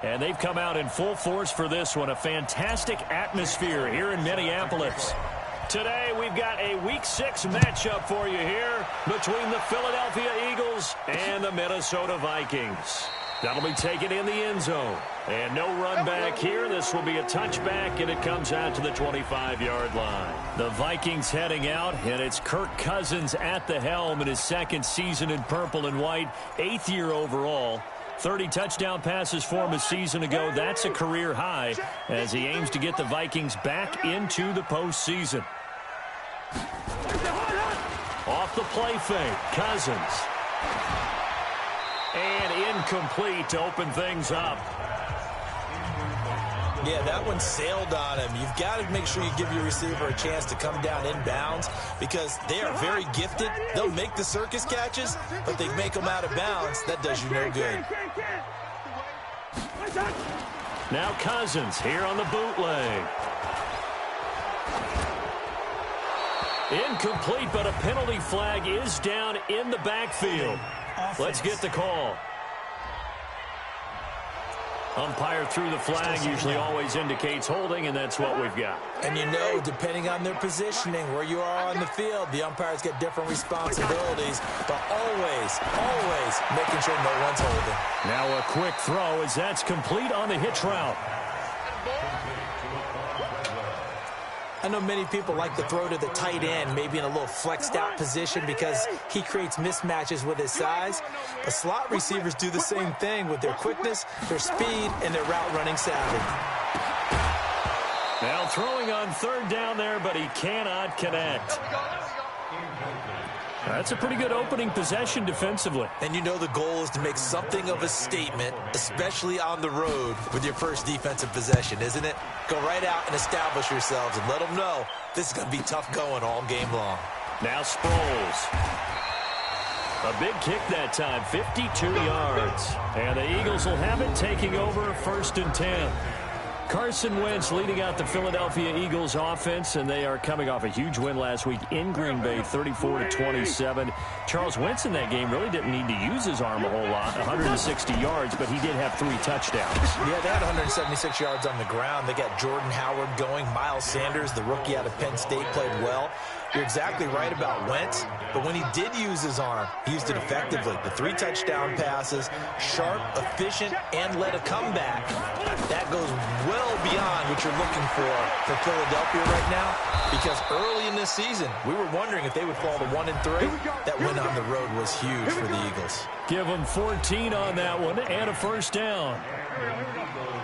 And they've come out in full force for this one. A fantastic atmosphere here in Minneapolis. Today, we've got a Week 6 matchup for you here between the Philadelphia Eagles and the Minnesota Vikings. That'll be taken in the end zone. And no run back here. This will be a touchback, and it comes out to the 25-yard line. The Vikings heading out, and it's Kirk Cousins at the helm in his second season in purple and white, 8th year overall. 30 touchdown passes for him a season ago. That's a career high as he aims to get the Vikings back into the postseason. Off the play fake, Cousins. And incomplete to open things up. Yeah, that one sailed on him. You've got to make sure you give your receiver a chance to come down inbounds because they are very gifted. They'll make the circus catches, but they make them out of bounds. That does you no good. Now Cousins here on the bootleg. Incomplete, but a penalty flag is down in the backfield. Let's get the call. Umpire threw the flag, usually always indicates holding, and that's what we've got. And you know, depending on their positioning, where you are on the field, the umpires get different responsibilities, but always making sure no one's holding. Now a quick throw as that's complete on the hitch route. I know many people like to throw to the tight end, maybe in a little flexed out position because he creates mismatches with his size. But slot receivers do the same thing with their quickness, their speed, and their route running savvy. Now throwing on third down there, but he cannot connect. That's a pretty good opening possession defensively. And you know the goal is to make something of a statement, especially on the road with your first defensive possession, isn't it? Go right out and establish yourselves and let them know this is going to be tough going all game long. Now Sproles. A big kick that time, 52 yards. And the Eagles will have it taking over 1st and 10. Carson Wentz leading out the Philadelphia Eagles offense, and they are coming off a huge win last week in Green Bay, 34-27. Charles Wentz in that game really didn't need to use his arm a whole lot, 160 yards, but he did have 3 touchdowns. Yeah, they had 176 yards on the ground. They got Jordan Howard going. Miles Sanders, the rookie out of Penn State, played well. You're exactly right about Wentz, but when he did use his arm, he used it effectively. The 3 touchdown passes, sharp, efficient, and led a comeback. That goes well beyond what you're looking for Philadelphia right now, because early in this season, we were wondering if they would fall to 1-3. That win on the road was huge for the Eagles. Give them 14 on that one and a first down.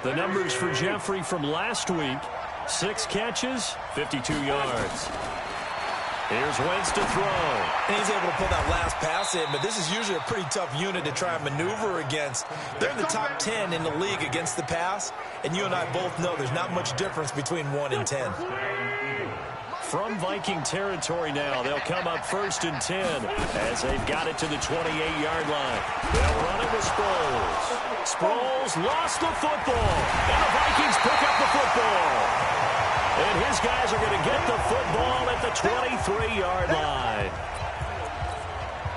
The numbers for Jeffrey from last week, 6 catches, 52 yards. Here's Wentz to throw. And he's able to pull that last pass in, but this is usually a pretty tough unit to try and maneuver against. They're in the top 10 in the league against the pass, and you and I both know there's not much difference between 1 and 10. From Viking territory now, they'll come up 1st and 10 as they've got it to the 28-yard line. They'll run it with Sproles. Sproles lost the football, and the Vikings pick up the football. And his guys are going to get the football at the 23-yard line.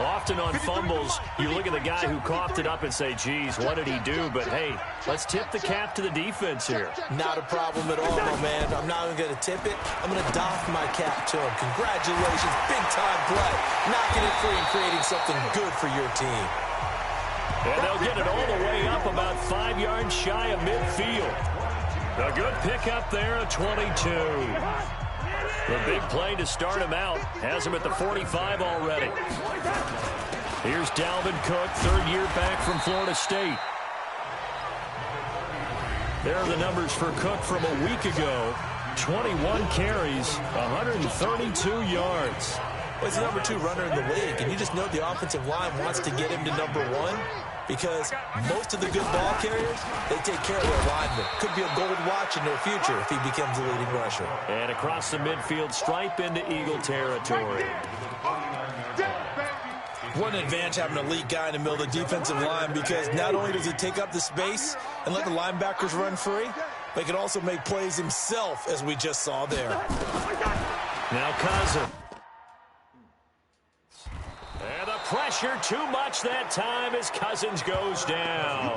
Often on fumbles, you look at the guy who coughed it up and say, geez, what did he do? But, hey, let's tip the cap to the defense here. Not a problem at all, my man. I'm not even going to tip it. I'm going to doff my cap to him. Congratulations, big-time play. Knocking it free and creating something good for your team. And they'll get it all the way up about 5 yards shy of midfield. A good pickup there at 22. The big play to start him out has him at the 45 already. Here's Dalvin Cook, 3rd year back from Florida State. There are the numbers for Cook from a week ago. 21 carries, 132 yards. Well, he's the number 2 runner in the league, and you just know the offensive line wants to get him to number 1 because most of the good ball carriers, they take care of their linemen. Could be a gold watch in their future if he becomes the leading rusher. And across the midfield, stripe into Eagle territory. What an advantage having an elite guy in the middle of the defensive line because not only does he take up the space and let the linebackers run free, but he can also make plays himself, as we just saw there. Now Cousins. And the pressure too much that time as Cousins goes down.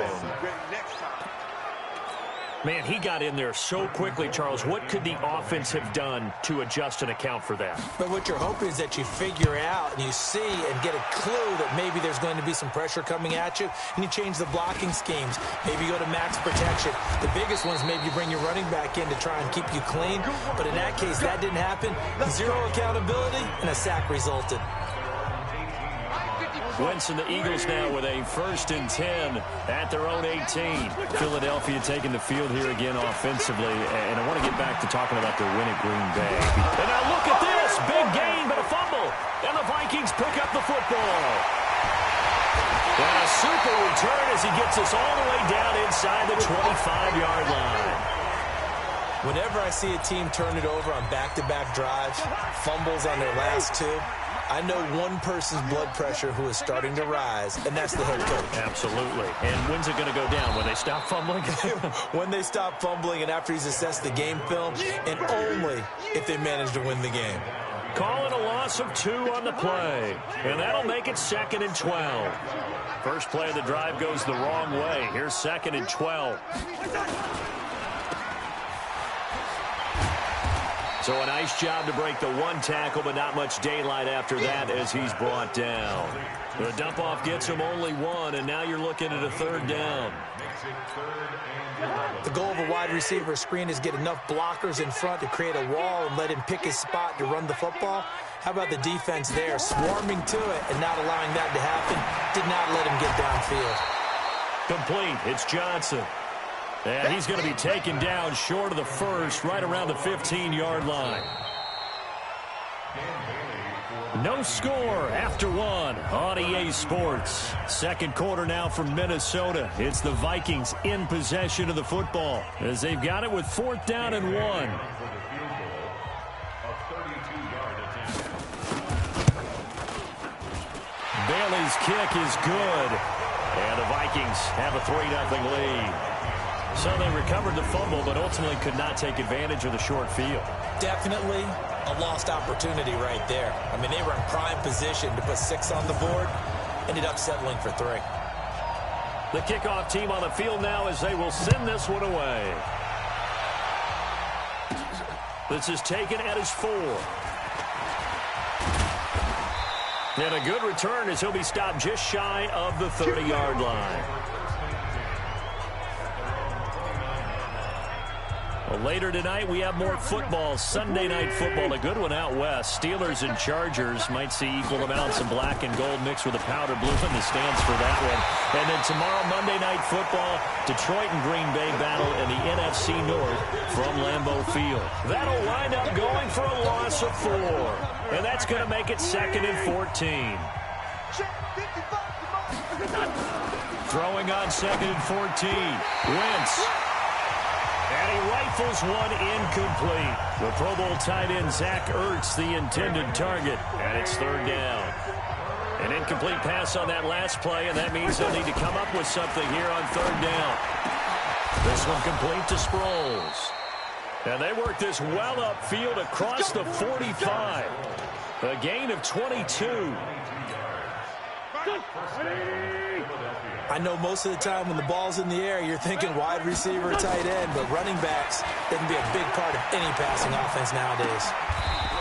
Man, he got in there so quickly, Charles. What could the offense have done to adjust and account for that? But what you're hoping is that you figure out and you see and get a clue that maybe there's going to be some pressure coming at you, and you change the blocking schemes. Maybe you go to max protection. The biggest one is maybe you bring your running back in to try and keep you clean. But in that case, that didn't happen. Zero accountability, and a sack resulted. Wentz and the Eagles now with a 1st and 10 at their own 18. Philadelphia taking the field here again offensively. And I want to get back to talking about their win at Green Bay. And now look at this. Big gain, but a fumble. And the Vikings pick up the football. And a super return as he gets us all the way down inside the 25-yard line. Whenever I see a team turn it over on back-to-back drives, fumbles on their last two, I know one person's blood pressure who is starting to rise, and that's the head coach. Absolutely. And when's it going to go down? When they stop fumbling? When they stop fumbling and after he's assessed the game film, and only if they manage to win the game. Calling a loss of 2 on the play, and that'll make it 2nd and 12. First play of the drive goes the wrong way. Here's 2nd and 12. So a nice job to break the 1 tackle, but not much daylight after that as he's brought down. The dump-off gets him only 1, and now you're looking at a 3rd down. The goal of a wide receiver screen is get enough blockers in front to create a wall and let him pick his spot to run the football. How about the defense there, swarming to it and not allowing that to happen? Did not let him get downfield. Complete. It's Johnson. And he's going to be taken down short of the 1st, right around the 15-yard line. No score after 1 on EA Sports. 2nd quarter now from Minnesota. It's the Vikings in possession of the football as they've got it with 4th down and 1. Bailey's kick is good. And the Vikings have a 3-0 lead. So they recovered the fumble, but ultimately could not take advantage of the short field. Definitely a lost opportunity right there. I mean, they were in prime position to put 6 on the board. Ended up settling for 3. The kickoff team on the field now as they will send this one away. This is taken at his 4. And a good return as he'll be stopped just shy of the 30-yard line. Well, later tonight, we have more football, Sunday Night Football, a good one out west. Steelers and Chargers might see equal amounts of black and gold mixed with a powder blue in the stands for that one. And then tomorrow, Monday Night Football, Detroit and Green Bay battle in the NFC North from Lambeau Field. That'll wind up going for a loss of 4. And that's going to make it 2nd and 14. Throwing on 2nd and 14. Wentz. And he rifles one incomplete. The Pro Bowl tight end Zach Ertz, the intended target, and it's 3rd down. An incomplete pass on that last play, and that means they'll need to come up with something here on 3rd down. This one complete to Sproles. And they work this well upfield across the 45. A gain of 22. I know most of the time when the ball's in the air, you're thinking wide receiver, tight end, but running backs, they can be a big part of any passing offense nowadays.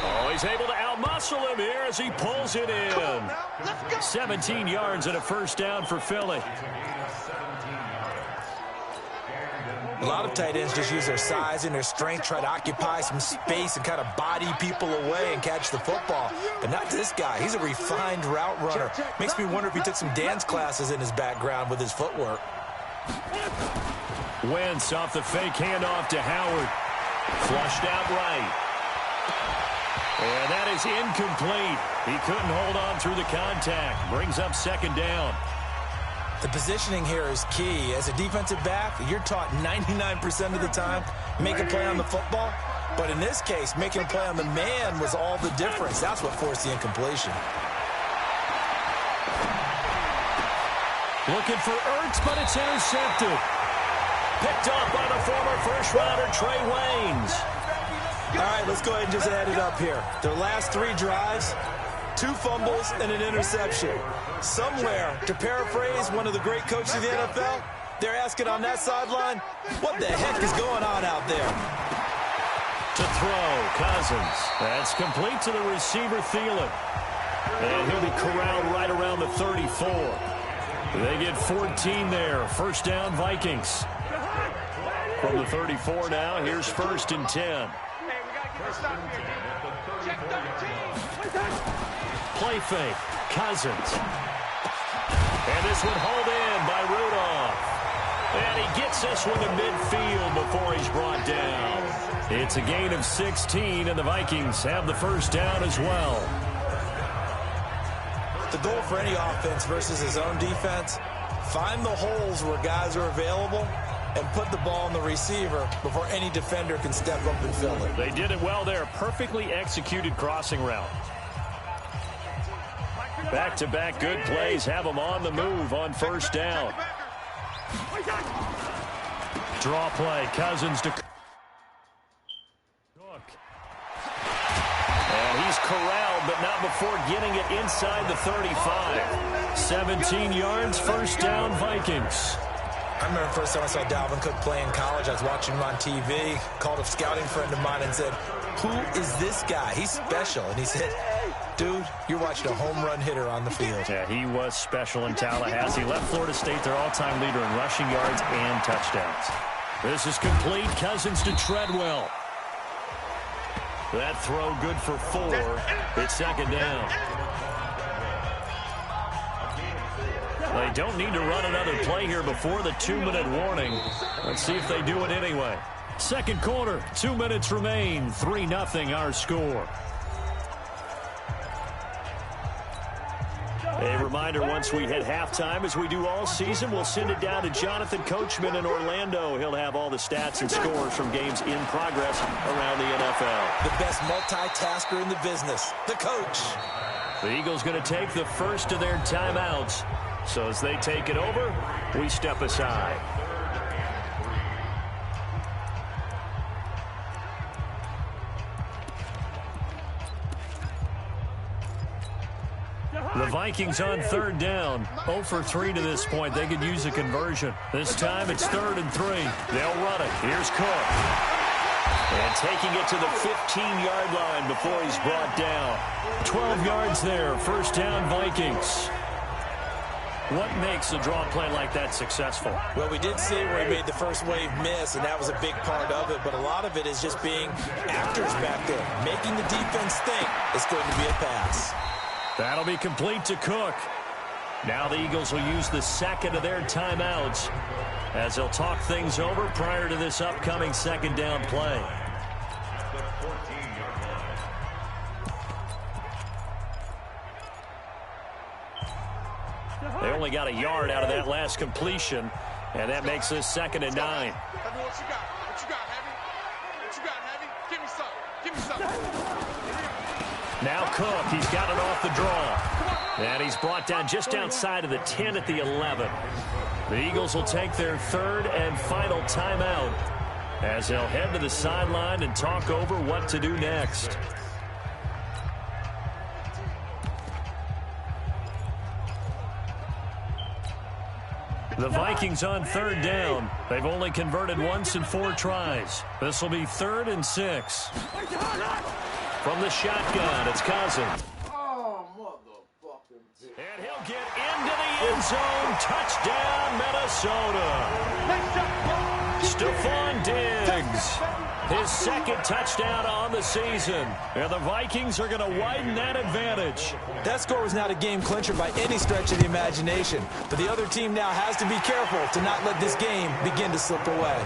Oh, he's able to outmuscle him here as he pulls it in. 17 yards and a 1st down for Philly. A lot of tight ends just use their size and their strength, try to occupy some space and kind of body people away and catch the football. But not this guy. He's a refined route runner. Makes me wonder if he took some dance classes in his background with his footwork. Wentz off the fake handoff to Howard. Flushed out right. And that is incomplete. He couldn't hold on through the contact. Brings up 2nd down. The positioning here is key. As a defensive back, you're taught 99% of the time, make a play on the football. But in this case, making a play on the man was all the difference. That's what forced the incompletion. Looking for Ertz, but it's intercepted. Picked up by the former first-rounder Trey Waynes. All right, let's go ahead and just add it up here. Their last 3 drives, 2 fumbles and an interception. Somewhere, to paraphrase one of the great coaches of the NFL, They're asking on that sideline, what the heck is going on out there? To throw, Cousins. That's complete to the receiver, Thielen. And he'll be corralled right around the 34. They get 14 there. First down, Vikings. From the 34 now, here's 1st and 10. Play fake, Cousins. And this one hauled in by Rudolph. And he gets this one to midfield before he's brought down. It's a gain of 16, and the Vikings have the first down as well. The goal for any offense versus his own defense, find the holes where guys are available and put the ball on the receiver before any defender can step up and fill it. They did it well there. Perfectly executed crossing route. Back-to-back good plays have them on the move on first down. Draw play. Cousins to Cook. And he's corralled, but not before getting it inside the 35. 17 yards, first down, Vikings. I remember the first time I saw Dalvin Cook play in college. I was watching him on TV, called a scouting friend of mine and said, who is this guy? He's special. And he said, dude, you're watching a home run hitter on the field. Yeah, he was special in Tallahassee. Left Florida State their all-time leader in rushing yards and touchdowns. This is complete. Cousins to Treadwell. That throw good for 4. It's second down. They don't need to run another play here before the 2-minute warning. Let's see if they do it anyway. Second quarter, 2 minutes remain. 3-0 our score. A reminder, once we hit halftime, as we do all season, we'll send it down to Jonathan Coachman in Orlando. He'll have all the stats and scores from games in progress around the NFL. The best multitasker in the business, the coach. The Eagles going to take the first of their timeouts. So as they take it over, we step aside. The Vikings on third down. 0 for 3 to this point. They could use a conversion. This time it's 3rd and 3. They'll run it. Here's Cook. And taking it to the 15-yard line before he's brought down. 12 yards there. First down, Vikings. What makes a draw play like that successful? Well, we did see where he made the first wave miss, and that was a big part of it. But a lot of it is just being actors back there, making the defense think it's going to be a pass. That'll be complete to Cook. Now the Eagles will use the second of their timeouts as they'll talk things over prior to this upcoming second down play. They only got a yard out of that last completion, and that makes this 2nd and 9. Heavy, what you got? What you got, Heavy? What you got, Heavy? Give me some. Give me some. Now Cook, he's got it off the draw. And he's brought down just outside of the 10 at the 11. The Eagles will take their 3rd and final timeout as they'll head to the sideline and talk over what to do next. The Vikings on third down. They've only converted once in 4 tries. This will be 3rd and 6. From the shotgun, it's Cousins. Oh, motherfucker. And he'll get into the end zone. Touchdown, Minnesota. Stephon Diggs. His 2nd touchdown on the season. And the Vikings are going to widen that advantage. That score was not a game clincher by any stretch of the imagination. But the other team now has to be careful to not let this game begin to slip away.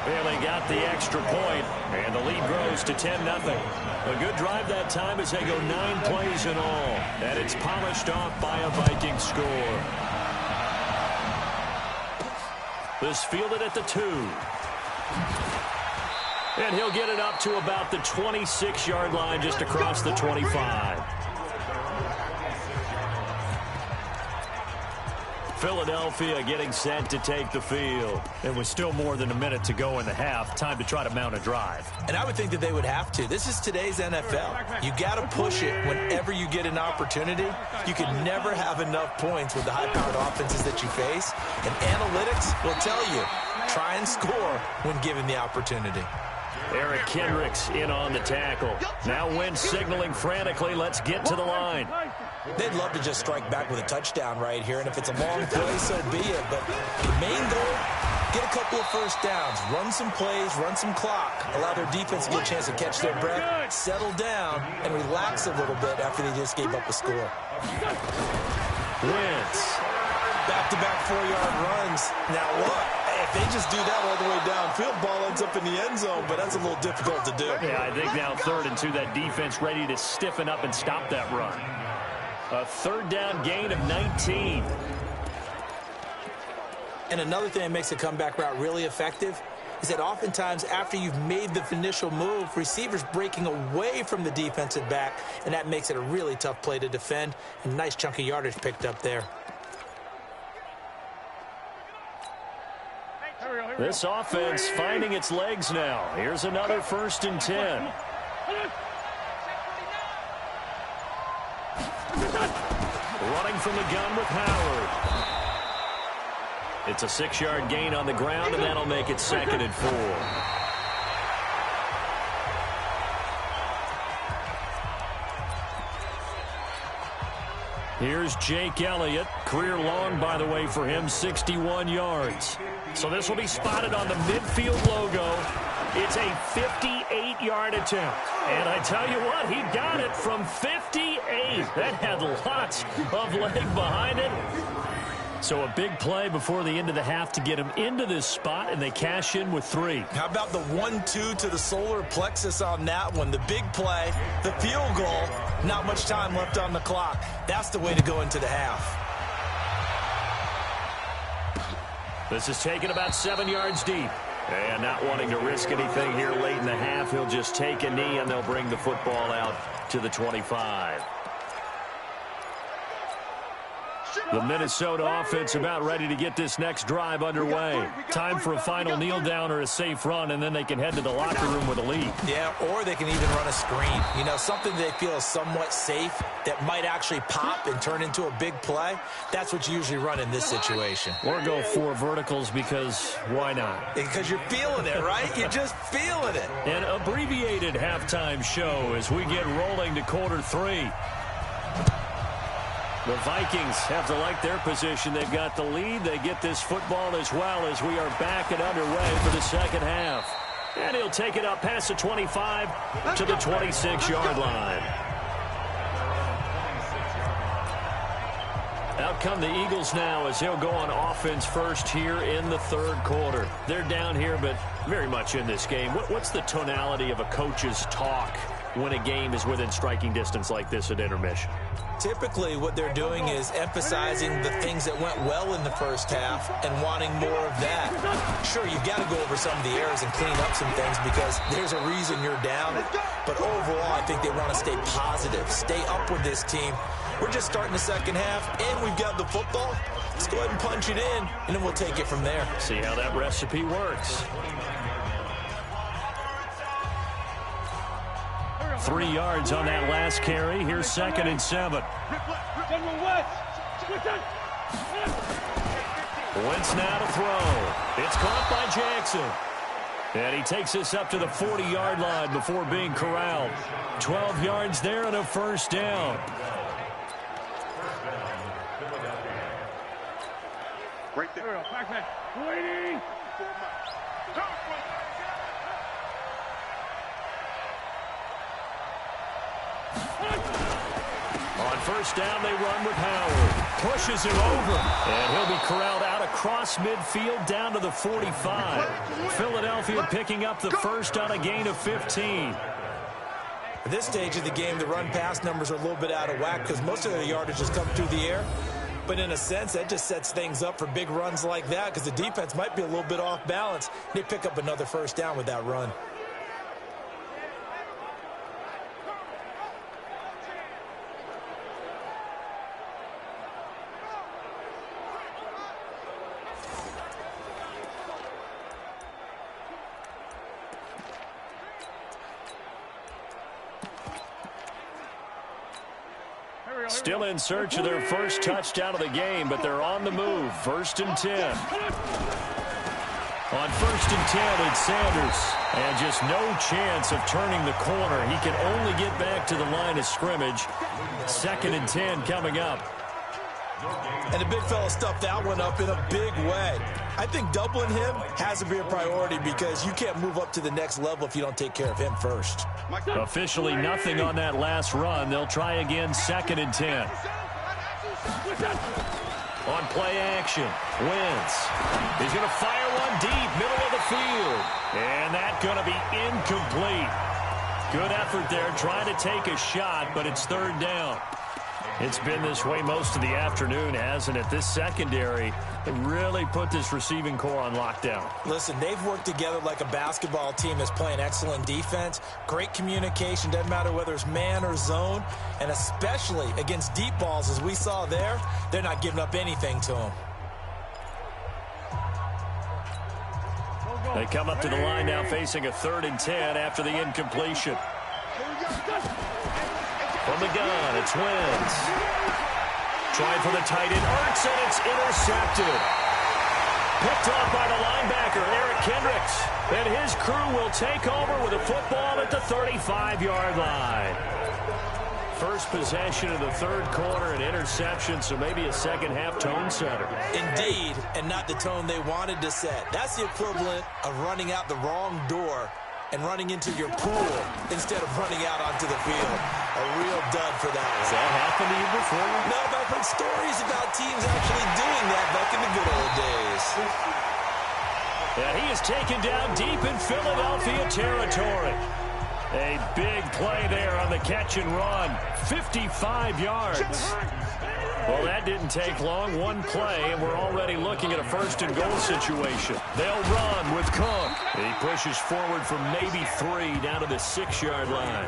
Well, they got the extra point, and the lead grows to 10-0. A good drive that time as they go 9 plays in all. And it's polished off by a Viking score. This fielded at the 2. And he'll get it up to about the 26-yard line just across the 25. Philadelphia getting set to take the field. It was still more than a minute to go in the half. Time to try to mount a drive. And I would think that they would have to. This is today's NFL. You got to push it whenever you get an opportunity. You can never have enough points with the high-powered offenses that you face. And analytics will tell you, try and score when given the opportunity. Eric Kendricks in on the tackle. Now Wentz signaling frantically, let's get to the line. They'd love to just strike back with a touchdown right here, and if it's a long play, so be it. But the main goal, get a couple of first downs, run some plays, run some clock, allow their defense to get a chance to catch their breath, settle down, and relax a little bit after they just gave up a score. Wentz. Back-to-back 4-yard runs. Now what? If they just do that all the way downfield, ball ends up in the end zone, but that's a little difficult to do. Yeah, I think now 3rd and 2, that defense ready to stiffen up and stop that run. A 3rd down gain of 19. And another thing that makes a comeback route really effective is that oftentimes after you've made the initial move, receivers breaking away from the defensive back, and that makes it a really tough play to defend. A nice chunk of yardage picked up there. This offense finding its legs now. Here's another 1st and 10. Running from the gun with Howard. It's a 6-yard gain on the ground, and that'll make it 2nd and 4. Here's Jake Elliott. Career long, by the way, for him, 61 yards. So this will be spotted on the midfield logo. It's a 58-yard attempt. And I tell you what, he got it from 58. That had lots of leg behind it. So a big play before the end of the half to get him into this spot, and they cash in with 3. How about the 1-2 to the solar plexus on that one? The big play, the field goal, not much time left on the clock. That's the way to go into the half. This is taken about 7 yards deep. And not wanting to risk anything here late in the half, he'll just take a knee, and they'll bring the football out to the 25. The Minnesota offense about ready to get this next drive underway. Time for a final kneel down or a safe run, and then they can head to the locker room with a lead. Yeah, or they can even run a screen. You know, something they feel is somewhat safe that might actually pop and turn into a big play. That's what you usually run in this situation. Or go 4 verticals because why not? Because you're feeling it, right? You're just feeling it. An abbreviated halftime show as we get rolling to quarter 3. The Vikings have to like their position. They've got the lead. They get this football as well as we are back and underway for the second half. And he'll take it up past the 25 to the 26-yard line. Out come the Eagles now as he'll go on offense first here in the 3rd quarter. They're down here, but very much in this game. What's the tonality of a coach's talk when a game is within striking distance like this at intermission? Typically, what they're doing is emphasizing the things that went well in the first half and wanting more of that. Sure, you've got to go over some of the errors and clean up some things because there's a reason you're down. But overall, I think they want to stay positive, stay up with this team. We're just starting the second half, and we've got the football. Let's go ahead and punch it in, and then we'll take it from there. See how that recipe works. 3 yards on that last carry. Here's 2nd and 7. Wentz now to throw. It's caught by Jackson. And he takes this up to the 40-yard line before being corralled. 12 yards there and a 1st down. Right there. Waiting. On 1st down, they run with Howard. Pushes him over. And he'll be corralled out across midfield down to the 45. Philadelphia picking up the 1st on a gain of 15. At this stage of the game, the run-pass numbers are a little bit out of whack because most of their yardage has come through the air. But in a sense, that just sets things up for big runs like that because the defense might be a little bit off balance. They pick up another 1st down with that run. Still in search of their first touchdown of the game, but they're on the move. 1st and 10. On 1st and 10, it's Sanders. And just no chance of turning the corner. He can only get back to the line of scrimmage. 2nd and 10 coming up. And the big fella stuffed that one up in a big way. I think doubling him has to be a priority because you can't move up to the next level if you don't take care of him first. Officially nothing on that last run. They'll try again, 2nd and 10. On play action, Wentz. He's going to fire one deep, middle of the field. And that's going to be incomplete. Good effort there, trying to take a shot, but it's 3rd down. It's been this way most of the afternoon, hasn't it? This secondary really put this receiving core on lockdown. Listen, they've worked together like a basketball team that's playing excellent defense. Great communication, doesn't matter whether it's man or zone. And especially against deep balls, as we saw there, they're not giving up anything to them. They come up to the line now facing a 3rd and 10 after the incompletion. From the gun, it's Wentz. Trying for the tight end, Ertz, and it's intercepted. Picked up by the linebacker, Eric Kendricks. And his crew will take over with a football at the 35-yard line. First possession of the 3rd quarter, an interception, so maybe a second-half tone setter. Indeed, and not the tone they wanted to set. That's the equivalent of running out the wrong door and running into your pool instead of running out onto the field. A real dud for that. Has that happened to you before? No, but I've heard stories about teams actually doing that back in the good old days. And he is taken down deep in Philadelphia territory. A big play there on the catch and run. 55 yards. Well, that didn't take long. One play, and we're already looking at a 1st and goal situation. They'll run with Cook. He pushes forward from maybe 3 down to the 6-yard line.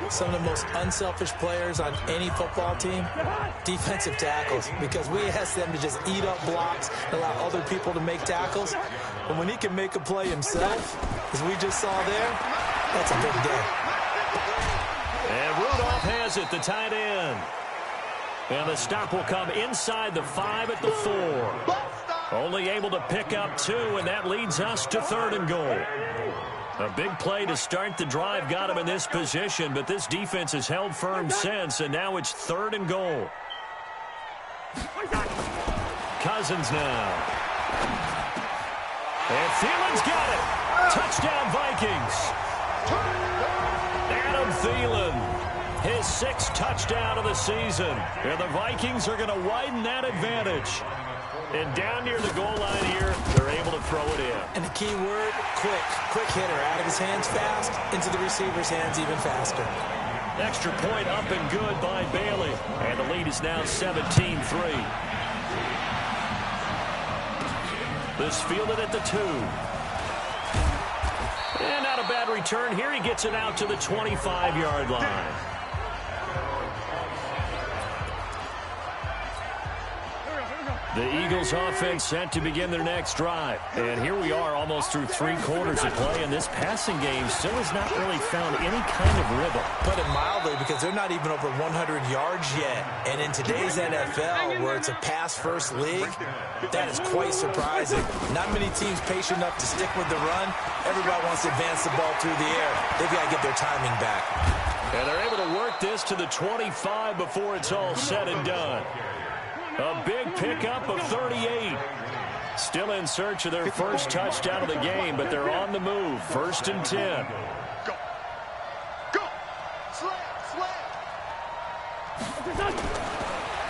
Some of the most unselfish players on any football team, defensive tackles, because we ask them to just eat up blocks, allow other people to make tackles. But when he can make a play himself, as we just saw there, that's a big day. And Rudolph has it, the tight end. And the stop will come inside the 5 at the 4. Only able to pick up 2, and that leads us to 3rd and goal. A big play to start the drive got him in this position, but this defense has held firm since, and now it's 3rd and goal. Cousins now. And Thielen's got it. Touchdown, Vikings. Adam Thielen. His 6th touchdown of the season. And the Vikings are going to widen that advantage. And down near the goal line here, they're able to throw it in. And the key word, quick. Quick hitter. Out of his hands fast, into the receiver's hands even faster. Extra point up and good by Bailey. And the lead is now 17-3. This fielded at the 2. And not a bad return here. He gets it out to the 25-yard line. The Eagles offense set to begin their next drive. And here we are almost through 3 quarters of play, and this passing game still has not really found any kind of rhythm. Put it mildly, because they're not even over 100 yards yet. And in today's NFL, where it's a pass-first league, that is quite surprising. Not many teams patient enough to stick with the run. Everybody wants to advance the ball through the air. They've got to get their timing back. And they're able to work this to the 25 before it's all said and done. A big pickup of 38. Still in search of their first touchdown of the game, but they're on the move. 1st and 10. Go. Go. Slam.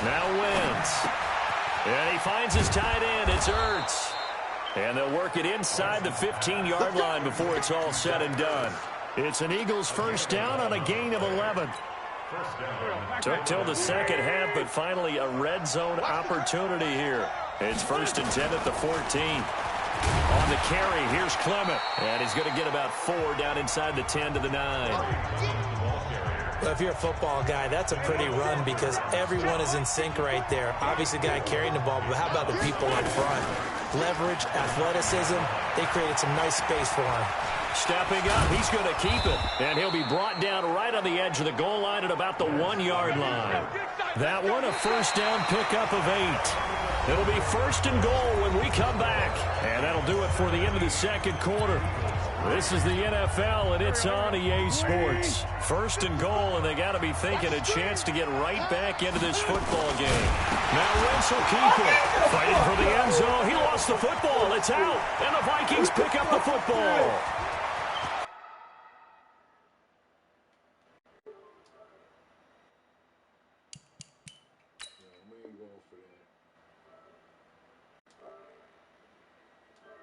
Now Wentz. And he finds his tight end. It's Ertz. And they'll work it inside the 15-yard line before it's all said and done. It's an Eagles 1st down on a gain of 11. Took till the 2nd half, but finally a red zone opportunity here. It's 1st and 10 at the 14. On the carry, here's Clement. And he's going to get about 4 down inside the 10 to the 9. Well, if you're a football guy, that's a pretty run because everyone is in sync right there. Obviously, the guy carrying the ball, but how about the people up front? Leverage, athleticism, they created some nice space for him. Stepping up, he's going to keep it. And he'll be brought down right on the edge of the goal line at about the 1-yard line. That one, a first down pickup of 8. It'll be first and goal when we come back. And that'll do it for the end of the second quarter. This is the NFL, and it's on EA Sports. First and goal, and they got to be thinking a chance to get right back into this football game. Now Wentz will keep it. Fighting for the end zone. He lost the football. It's out, and the Vikings pick up the football.